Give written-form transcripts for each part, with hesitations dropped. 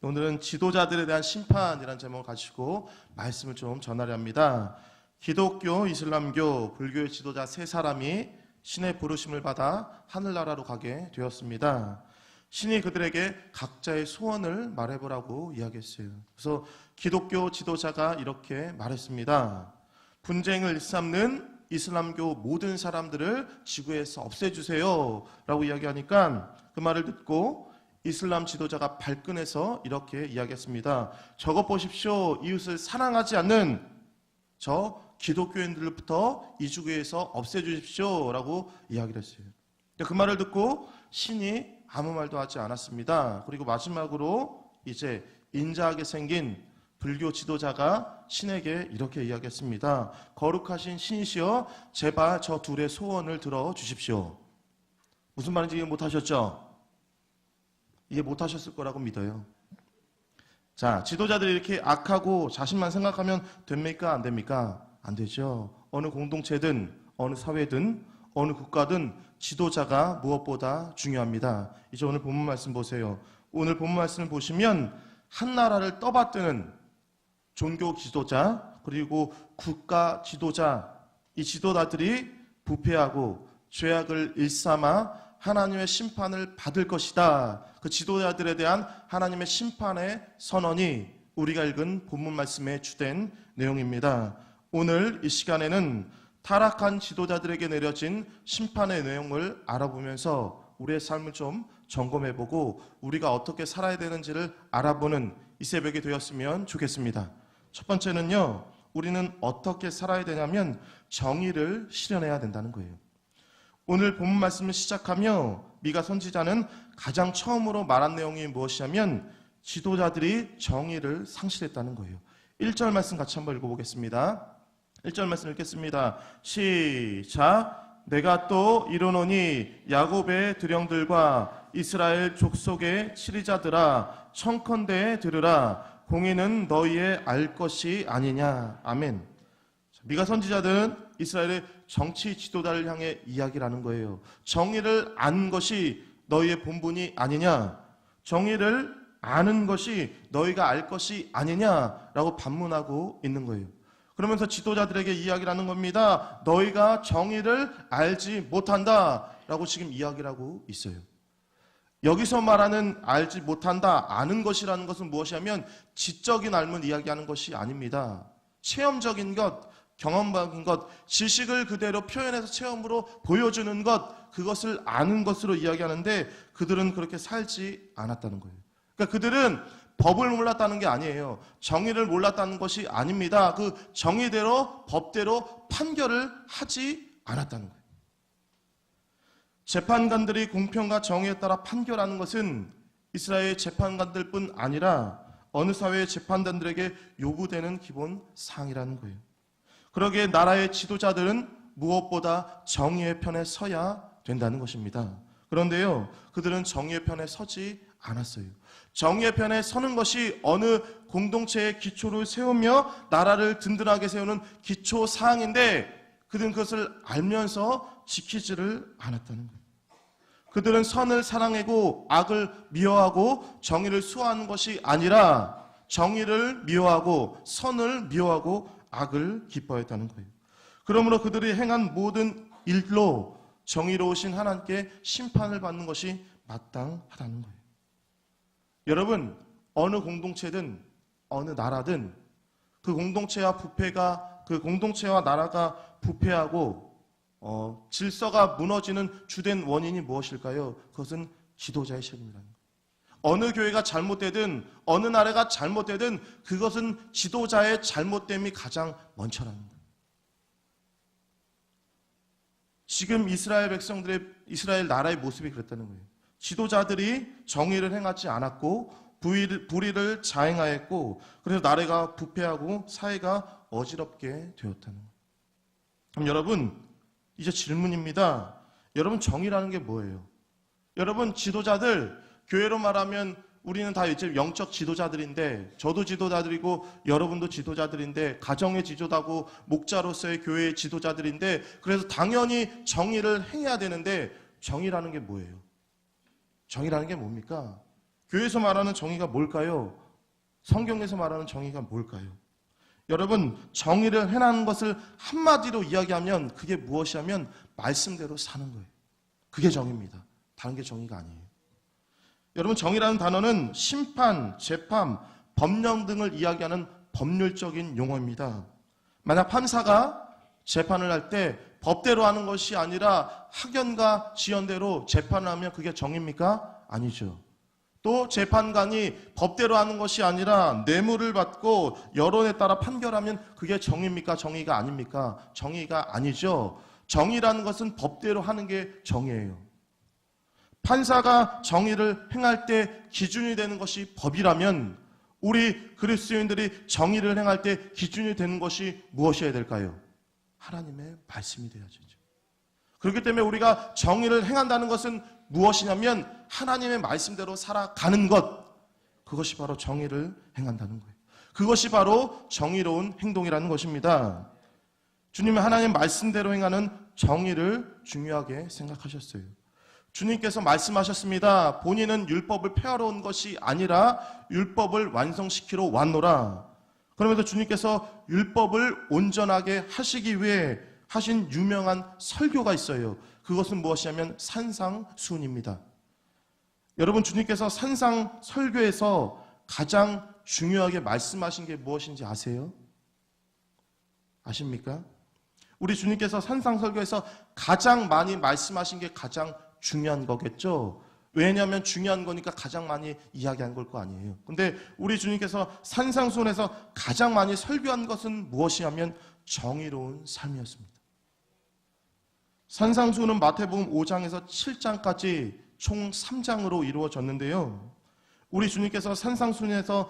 오늘은 지도자들에 대한 심판이라는 제목을 가지고 말씀을 좀 전하려 합니다. 기독교, 이슬람교, 불교의 지도자 세 사람이 신의 부르심을 받아 하늘나라로 가게 되었습니다. 신이 그들에게 각자의 소원을 말해보라고 이야기했어요. 그래서 기독교 지도자가 이렇게 말했습니다. 분쟁을 일삼는 이슬람교 모든 사람들을 지구에서 없애주세요 라고 이야기하니까 그 말을 듣고 이슬람 지도자가 발끈해서 이렇게 이야기했습니다. 저것 보십시오. 이웃을 사랑하지 않는 저 기독교인들부터 이 지구에서 없애주십시오 라고 이야기를 했어요. 그 말을 듣고 신이 아무 말도 하지 않았습니다. 그리고 마지막으로 이제 인자하게 생긴 불교 지도자가 신에게 이렇게 이야기했습니다. 거룩하신 신이시여, 제발 저 둘의 소원을 들어주십시오. 무슨 말인지 이해 못하셨죠? 이해 못하셨을 거라고 믿어요. 자, 지도자들이 이렇게 악하고 자신만 생각하면 됩니까? 안 됩니까? 안 되죠. 어느 공동체든 어느 사회든 어느 국가든 지도자가 무엇보다 중요합니다. 이제 오늘 본문 말씀 보세요. 오늘 본문 말씀을 보시면 한 나라를 떠받드는 종교 지도자 그리고 국가 지도자, 이 지도자들이 부패하고 죄악을 일삼아 하나님의 심판을 받을 것이다. 그 지도자들에 대한 하나님의 심판의 선언이 우리가 읽은 본문 말씀의 주된 내용입니다. 오늘 이 시간에는 타락한 지도자들에게 내려진 심판의 내용을 알아보면서 우리의 삶을 좀 점검해보고 우리가 어떻게 살아야 되는지를 알아보는 이 새벽이 되었으면 좋겠습니다. 첫 번째는요, 우리는 어떻게 살아야 되냐면 정의를 실현해야 된다는 거예요. 오늘 본문 말씀을 시작하며 미가 선지자는 가장 처음으로 말한 내용이 무엇이냐면 지도자들이 정의를 상실했다는 거예요. 1절 말씀 같이 한번 읽어보겠습니다. 1절 말씀 읽겠습니다. 시작. 내가 또 이르노니 야곱의 드령들과 이스라엘 족속의 치리자들아, 청컨대 들으라. 공의는 너희의 알 것이 아니냐. 아멘. 미가 선지자들은 이스라엘의 정치 지도자를 향해 이야기를 하는 거예요. 정의를 안 것이 너희의 본분이 아니냐. 정의를 아는 것이 너희가 알 것이 아니냐라고 반문하고 있는 거예요. 그러면서 지도자들에게 이야기를 하는 겁니다. 너희가 정의를 알지 못한다라고 지금 이야기를 하고 있어요. 여기서 말하는 알지 못한다, 아는 것이라는 것은 무엇이냐면 지적인 알문 이야기하는 것이 아닙니다. 체험적인 것, 경험적인 것, 지식을 그대로 표현해서 체험으로 보여주는 것, 그것을 아는 것으로 이야기하는데 그들은 그렇게 살지 않았다는 거예요. 그러니까 그들은 법을 몰랐다는 게 아니에요. 정의를 몰랐다는 것이 아닙니다. 그 정의대로 법대로 판결을 하지 않았다는 거예요. 재판관들이 공평과 정의에 따라 판결하는 것은 이스라엘 재판관들뿐 아니라 어느 사회의 재판관들에게 요구되는 기본 사항이라는 거예요. 그러기에 나라의 지도자들은 무엇보다 정의의 편에 서야 된다는 것입니다. 그런데요, 그들은 정의의 편에 서지 않았어요. 정의의 편에 서는 것이 어느 공동체의 기초를 세우며 나라를 든든하게 세우는 기초 사항인데 그들은 그것을 알면서 지키지를 않았다는 거예요. 그들은 선을 사랑하고 악을 미워하고 정의를 수호하는 것이 아니라 정의를 미워하고 선을 미워하고 악을 기뻐했다는 거예요. 그러므로 그들이 행한 모든 일로 정의로우신 하나님께 심판을 받는 것이 마땅하다는 거예요. 여러분, 어느 공동체든 어느 나라든 그 공동체와 나라가 부패하고 질서가 무너지는 주된 원인이 무엇일까요? 그것은 지도자의 책임이라는 거예요. 어느 교회가 잘못되든 어느 나라가 잘못되든 그것은 지도자의 잘못됨이 가장 먼저라는 거예요. 지금 이스라엘 나라의 모습이 그랬다는 거예요. 지도자들이 정의를 행하지 않았고 불의를 자행하였고 그래서 나라가 부패하고 사회가 어지럽게 되었다는 거예요. 그럼 여러분, 이제 질문입니다. 여러분, 정의라는 게 뭐예요? 여러분, 지도자들, 교회로 말하면 우리는 다 이제 영적 지도자들인데 저도 지도자들이고 여러분도 지도자들인데 가정의 지도자고 목자로서의 교회의 지도자들인데 그래서 당연히 정의를 행해야 되는데 정의라는 게 뭐예요? 정의라는 게 뭡니까? 교회에서 말하는 정의가 뭘까요? 성경에서 말하는 정의가 뭘까요? 여러분, 정의를 행하는 것을 한마디로 이야기하면 그게 무엇이냐면 말씀대로 사는 거예요. 그게 정의입니다. 다른 게 정의가 아니에요. 여러분, 정의라는 단어는 심판, 재판, 법령 등을 이야기하는 법률적인 용어입니다. 만약 판사가 재판을 할 때 법대로 하는 것이 아니라 학연과 지연대로 재판을 하면 그게 정의입니까? 아니죠. 또 재판관이 법대로 하는 것이 아니라 뇌물을 받고 여론에 따라 판결하면 그게 정의입니까? 정의가 아닙니까? 정의가 아니죠. 정의라는 것은 법대로 하는 게 정의예요. 판사가 정의를 행할 때 기준이 되는 것이 법이라면 우리 그리스도인들이 정의를 행할 때 기준이 되는 것이 무엇이어야 될까요? 하나님의 말씀이 되어야죠. 그렇기 때문에 우리가 정의를 행한다는 것은 무엇이냐면 하나님의 말씀대로 살아가는 것, 그것이 바로 정의를 행한다는 거예요. 그것이 바로 정의로운 행동이라는 것입니다. 주님은 하나님의 말씀대로 행하는 정의를 중요하게 생각하셨어요. 주님께서 말씀하셨습니다. 본인은 율법을 폐하러 온 것이 아니라 율법을 완성시키러 왔노라. 그러면서 주님께서 율법을 온전하게 하시기 위해 하신 유명한 설교가 있어요. 그것은 무엇이냐면 산상수훈입니다. 여러분, 주님께서 산상설교에서 가장 중요하게 말씀하신 게 무엇인지 아세요? 아십니까? 우리 주님께서 산상설교에서 가장 많이 말씀하신 게 가장 중요한 거겠죠. 왜냐하면 중요한 거니까 가장 많이 이야기한 걸 거 아니에요. 근데 우리 주님께서 산상수훈에서 가장 많이 설교한 것은 무엇이냐면 정의로운 삶이었습니다. 산상수훈은 마태복음 5장에서 7장까지 총 3장으로 이루어졌는데요. 우리 주님께서 산상수훈에서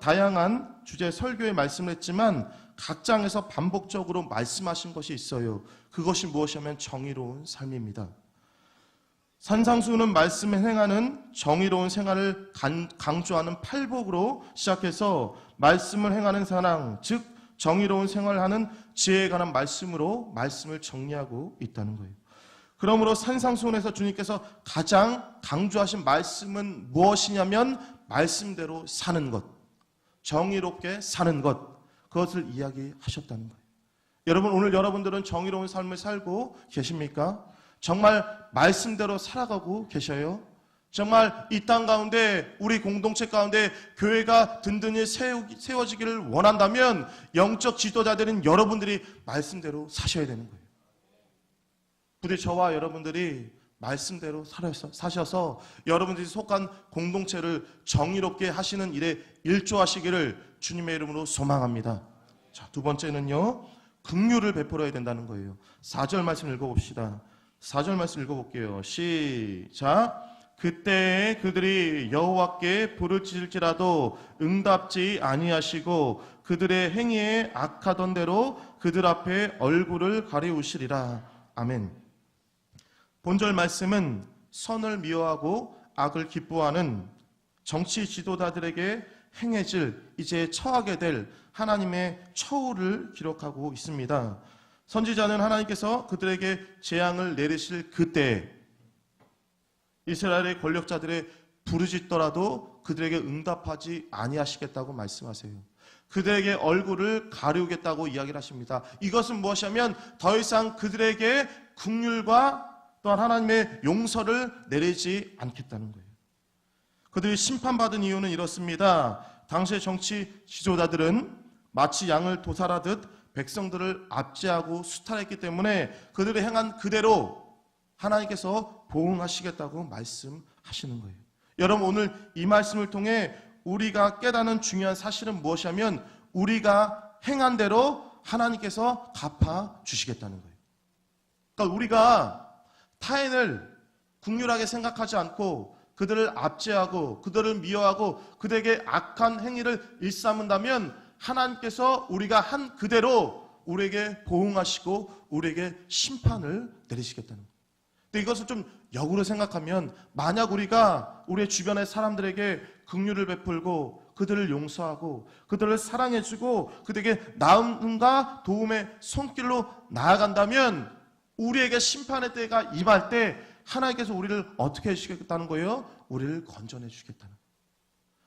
다양한 주제 설교의 말씀을 했지만 각 장에서 반복적으로 말씀하신 것이 있어요. 그것이 무엇이냐면 정의로운 삶입니다. 산상수훈은 말씀에 행하는 정의로운 생활을 강조하는 팔복으로 시작해서 말씀을 행하는 사랑, 즉 정의로운 생활을 하는 지혜에 관한 말씀으로 말씀을 정리하고 있다는 거예요. 그러므로 산상수훈에서 주님께서 가장 강조하신 말씀은 무엇이냐면 말씀대로 사는 것, 정의롭게 사는 것, 그것을 이야기하셨다는 거예요. 여러분, 오늘 여러분들은 정의로운 삶을 살고 계십니까? 정말 말씀대로 살아가고 계셔요? 정말 이 땅 가운데, 우리 공동체 가운데 교회가 든든히 세워지기를 원한다면 영적 지도자들인 여러분들이 말씀대로 사셔야 되는 거예요. 부디 저와 여러분들이 말씀대로 사셔서 여러분들이 속한 공동체를 정의롭게 하시는 일에 일조하시기를 주님의 이름으로 소망합니다. 자, 두 번째는요, 긍휼을 베풀어야 된다는 거예요. 4절 말씀 읽어봅시다. 4절 말씀 읽어볼게요. 시작. 그때 그들이 여호와께 부르짖을지라도 응답지 아니하시고 그들의 행위에 악하던 대로 그들 앞에 얼굴을 가리우시리라. 아멘. 본절 말씀은 선을 미워하고 악을 기뻐하는 정치 지도자들에게 행해질, 이제 처하게 될 하나님의 처우를 기록하고 있습니다. 선지자는 하나님께서 그들에게 재앙을 내리실 그때 이스라엘의 권력자들의 부르짖더라도 그들에게 응답하지 아니하시겠다고 말씀하세요. 그들에게 얼굴을 가리우겠다고 이야기를 하십니다. 이것은 무엇이냐면 더 이상 그들에게 긍휼과 또한 하나님의 용서를 내리지 않겠다는 거예요. 그들이 심판받은 이유는 이렇습니다. 당시의 정치 지도자들은 마치 양을 도살하듯 백성들을 압제하고 수탈했기 때문에 그들이 행한 그대로 하나님께서 보응하시겠다고 말씀하시는 거예요. 여러분, 오늘 이 말씀을 통해 우리가 깨닫는 중요한 사실은 무엇이냐면 우리가 행한 대로 하나님께서 갚아주시겠다는 거예요. 그러니까 우리가 타인을 긍휼하게 생각하지 않고 그들을 압제하고 그들을 미워하고 그들에게 악한 행위를 일삼는다면 하나님께서 우리가 한 그대로 우리에게 보응하시고 우리에게 심판을 내리시겠다는 거예요. 근데 이것을 좀 역으로 생각하면 만약 우리가 우리의 주변의 사람들에게 긍휼을 베풀고 그들을 용서하고 그들을 사랑해주고 그들에게 나음과 도움의 손길로 나아간다면 우리에게 심판의 때가 임할 때 하나님께서 우리를 어떻게 해주시겠다는 거예요? 우리를 건져내 주시겠다는 거예요.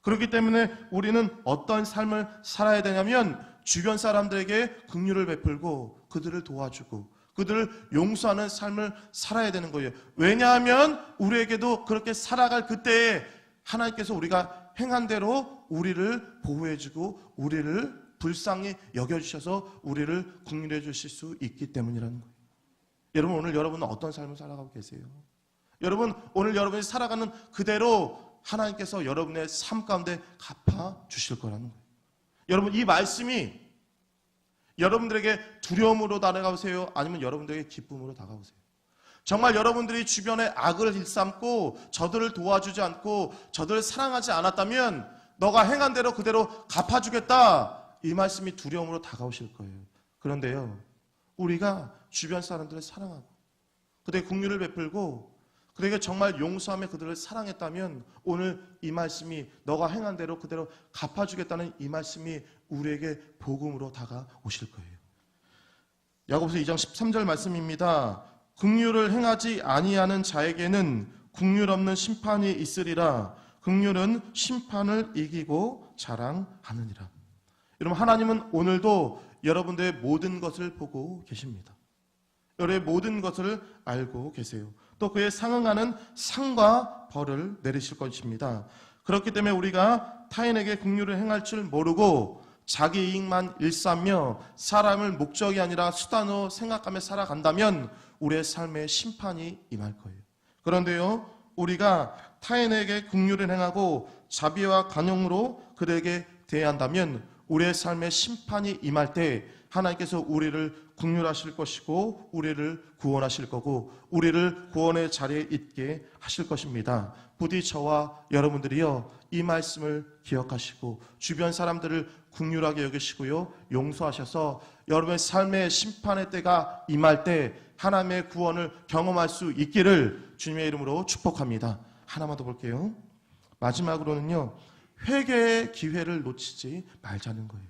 그렇기 때문에 우리는 어떤 삶을 살아야 되냐면 주변 사람들에게 긍휼을 베풀고 그들을 도와주고 그들을 용서하는 삶을 살아야 되는 거예요. 왜냐하면 우리에게도 그렇게 살아갈 그때에 하나님께서 우리가 행한 대로 우리를 보호해주고 우리를 불쌍히 여겨주셔서 우리를 긍휼해 주실 수 있기 때문이라는 거예요. 여러분, 오늘 여러분은 어떤 삶을 살아가고 계세요? 여러분, 오늘 여러분이 살아가는 그대로 하나님께서 여러분의 삶 가운데 갚아주실 거라는 거예요. 여러분, 이 말씀이 여러분들에게 두려움으로 다가오세요? 아니면 여러분들에게 기쁨으로 다가오세요? 정말 여러분들이 주변에 악을 일삼고 저들을 도와주지 않고 저들을 사랑하지 않았다면 너가 행한 대로 그대로 갚아주겠다, 이 말씀이 두려움으로 다가오실 거예요. 그런데요, 우리가 주변 사람들을 사랑하고 그들에게 긍휼을 베풀고 그들에게 정말 용서하며 그들을 사랑했다면 오늘 이 말씀이 너가 행한 대로 그대로 갚아주겠다는 이 말씀이 우리에게 복음으로 다가오실 거예요. 야고보서 2장 13절 말씀입니다. 긍휼을 행하지 아니하는 자에게는 긍휼 없는 심판이 있으리라. 긍휼은 심판을 이기고 자랑하느니라. 여러분, 하나님은 오늘도 여러분들의 모든 것을 보고 계십니다. 여러분의 모든 것을 알고 계세요. 또 그에 상응하는 상과 벌을 내리실 것입니다. 그렇기 때문에 우리가 타인에게 긍휼을 행할 줄 모르고 자기 이익만 일삼며 사람을 목적이 아니라 수단으로 생각하며 살아간다면 우리의 삶에 심판이 임할 거예요. 그런데요, 우리가 타인에게 긍휼을 행하고 자비와 관용으로 그들에게 대한다면 우리의 삶에 심판이 임할 때 하나님께서 우리를 긍휼하실 것이고 우리를 구원하실 거고 우리를 구원의 자리에 있게 하실 것입니다. 부디 저와 여러분들이요, 이 말씀을 기억하시고 주변 사람들을 긍휼하게 여기시고요, 용서하셔서 여러분의 삶의 심판의 때가 임할 때 하나님의 구원을 경험할 수 있기를 주님의 이름으로 축복합니다. 하나만 더 볼게요. 마지막으로는요, 회개의 기회를 놓치지 말자는 거예요.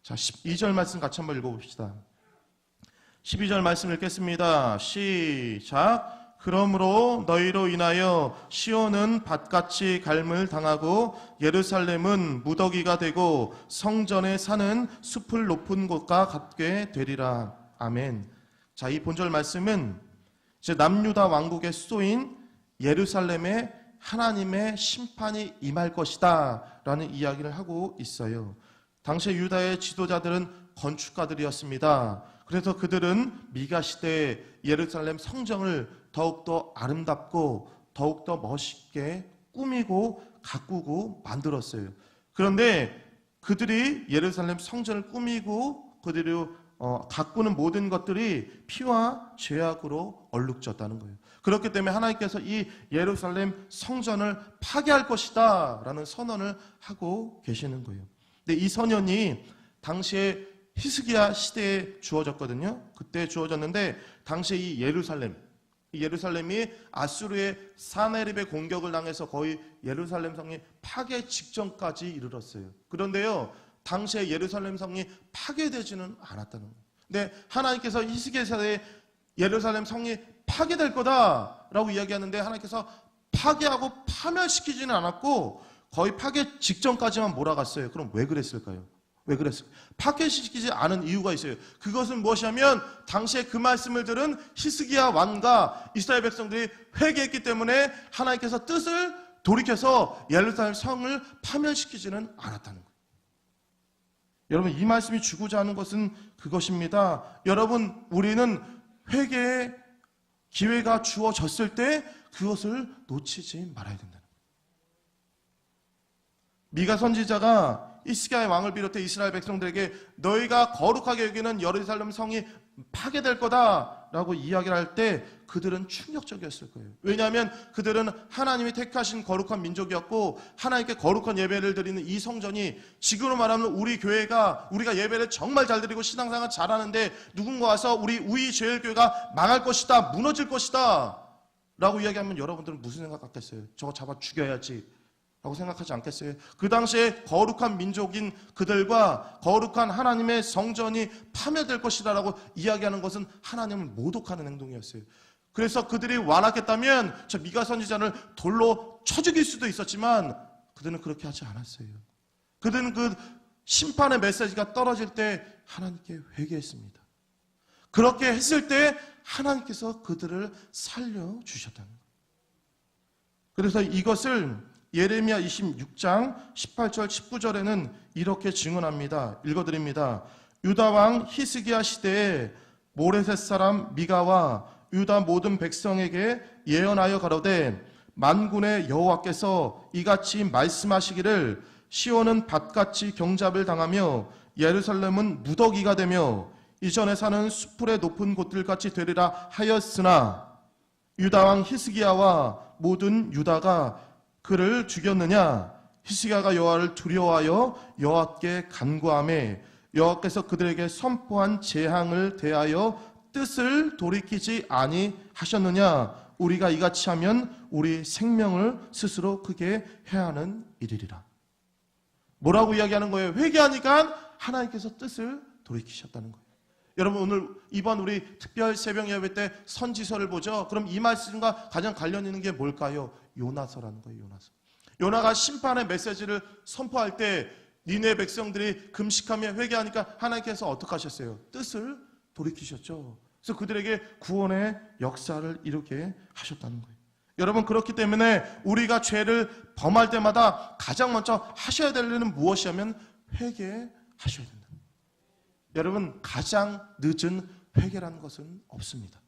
자, 12절 말씀 같이 한번 읽어봅시다. 12절 말씀 읽겠습니다. 시작. 그러므로 너희로 인하여 시온은 밭같이 갈물 당하고 예루살렘은 무더기가 되고 성전에 사는 숲을 높은 곳과 같게 되리라. 아멘. 자, 이 본절 말씀은 이제 남유다 왕국의 수도인 예루살렘에 하나님의 심판이 임할 것이다 라는 이야기를 하고 있어요. 당시 유다의 지도자들은 건축가들이었습니다. 그래서 그들은 미가 시대에 예루살렘 성전을 더욱더 아름답고 더욱더 멋있게 꾸미고 가꾸고 만들었어요. 그런데 그들이 예루살렘 성전을 꾸미고 그들이 가꾸는 모든 것들이 피와 죄악으로 얼룩졌다는 거예요. 그렇기 때문에 하나님께서 이 예루살렘 성전을 파괴할 것이다 라는 선언을 하고 계시는 거예요. 근데 이 선언이 당시에 히스기야 시대에 주어졌거든요. 그때 주어졌는데 당시에 이 예루살렘이 아수르의 사네립의 공격을 당해서 거의 예루살렘 성이 파괴 직전까지 이르렀어요. 그런데요, 당시에 예루살렘 성이 파괴되지는 않았다는 거예요. 근데 하나님께서 히스기야 시대에 예루살렘 성이 파괴될 거다라고 이야기하는데 하나님께서 파괴하고 파멸시키지는 않았고 거의 파괴 직전까지만 몰아갔어요. 그럼 왜 그랬을까요? 왜 그랬을까요? 파괴시키지 않은 이유가 있어요. 그것은 무엇이냐면 당시에 그 말씀을 들은 히스기야 왕과 이스라엘 백성들이 회개했기 때문에 하나님께서 뜻을 돌이켜서 예루살렘 성을 파멸시키지는 않았다는 거예요. 여러분, 이 말씀이 주고자 하는 것은 그것입니다. 여러분, 우리는 회개의 기회가 주어졌을 때 그것을 놓치지 말아야 된다는 거예요. 미가 선지자가 히스기야의 왕을 비롯해 이스라엘 백성들에게 너희가 거룩하게 여기는 예루살렘 성이 파괴될 거다라고 이야기를 할 때 그들은 충격적이었을 거예요. 왜냐하면 그들은 하나님이 택하신 거룩한 민족이었고 하나님께 거룩한 예배를 드리는 이 성전이 지금으로 말하면 우리 교회가 우리가 예배를 정말 잘 드리고 신앙생활 잘하는데 누군가 와서 우리 우이제일교회가 망할 것이다, 무너질 것이다 라고 이야기하면 여러분들은 무슨 생각 같겠어요? 저거 잡아 죽여야지 라고 생각하지 않겠어요? 그 당시에 거룩한 민족인 그들과 거룩한 하나님의 성전이 파멸될 것이다 라고 이야기하는 것은 하나님을 모독하는 행동이었어요. 그래서 그들이 완악했다면 저 미가 선지자를 돌로 쳐 죽일 수도 있었지만 그들은 그렇게 하지 않았어요. 그들은 그 심판의 메시지가 떨어질 때 하나님께 회개했습니다. 그렇게 했을 때 하나님께서 그들을 살려주셨다는 거예요. 그래서 이것을 예레미야 26장 18절 19절에는 이렇게 증언합니다. 읽어드립니다. 유다 왕 히스기야 시대에 모레셋 사람 미가와 유다 모든 백성에게 예언하여 가로되 만군의 여호와께서 이같이 말씀하시기를 시온은 밭같이 경잡을 당하며 예루살렘은 무더기가 되며 이전에 사는 수풀의 높은 곳들같이 되리라 하였으나 유다 왕 히스기야와 모든 유다가 그를 죽였느냐? 히스기야가 여호와를 두려워하여 여호와께 간구하매 여호와께서 그들에게 선포한 재앙을 대하여 뜻을 돌이키지 아니하셨느냐? 우리가 이같이 하면 우리 생명을 스스로 크게 해야 하는 일이리라. 뭐라고 이야기하는 거예요? 회개하니까 하나님께서 뜻을 돌이키셨다는 거예요. 여러분 오늘 이번 우리 특별 새벽 예배 때 선지서를 보죠. 그럼 이 말씀과 가장 관련 있는 게 뭘까요? 요나서라는 거예요. 요나서. 요나가 심판의 메시지를 선포할 때 니네 백성들이 금식하며 회개하니까 하나님께서 어떻게 하셨어요? 뜻을 돌이키셨죠. 그래서 그들에게 구원의 역사를 이루게 하셨다는 거예요. 여러분 그렇기 때문에 우리가 죄를 범할 때마다 가장 먼저 하셔야 될 일은 무엇이냐면 회개하셔야 된다. 여러분 가장 늦은 회개라는 것은 없습니다.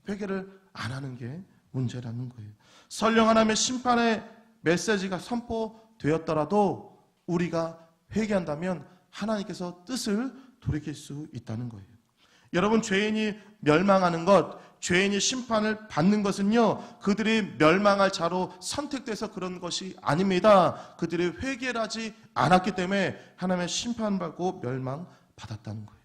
회개를 안 하는 게 문제라는 거예요. 설령 하나님의 심판의 메시지가 선포되었더라도 우리가 회개한다면 하나님께서 뜻을 돌이킬 수 있다는 거예요. 여러분 죄인이 멸망하는 것, 죄인이 심판을 받는 것은요 그들이 멸망할 자로 선택돼서 그런 것이 아닙니다. 그들이 회개를 하지 않았기 때문에 하나님의 심판받고 멸망받았다는 거예요.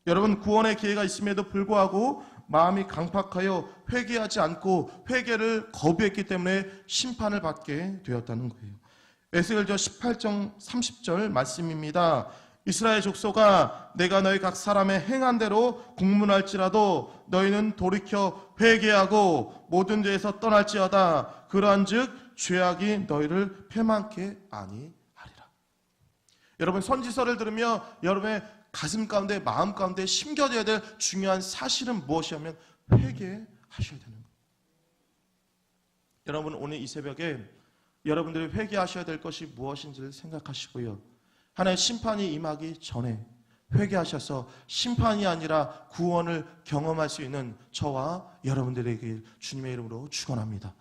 여러분 구원의 기회가 있음에도 불구하고 마음이 강팍하여 회개하지 않고 회개를 거부했기 때문에 심판을 받게 되었다는 거예요. 에스겔서 18장 30절 말씀입니다. 이스라엘 족속아 내가 너희 각 사람의 행한 대로 국문할지라도 너희는 돌이켜 회개하고 모든 죄에서 떠날지어다. 그러한즉 죄악이 너희를 패망케 아니하리라. 여러분 선지서를 들으며 여러분의 가슴 가운데 마음 가운데 심겨져야 될 중요한 사실은 무엇이냐면 회개하셔야 되는 거예요. 여러분 오늘 이 새벽에 여러분들이 회개하셔야 될 것이 무엇인지를 생각하시고요. 하나님의 심판이 임하기 전에 회개하셔서 심판이 아니라 구원을 경험할 수 있는 저와 여러분들에게 주님의 이름으로 축원합니다.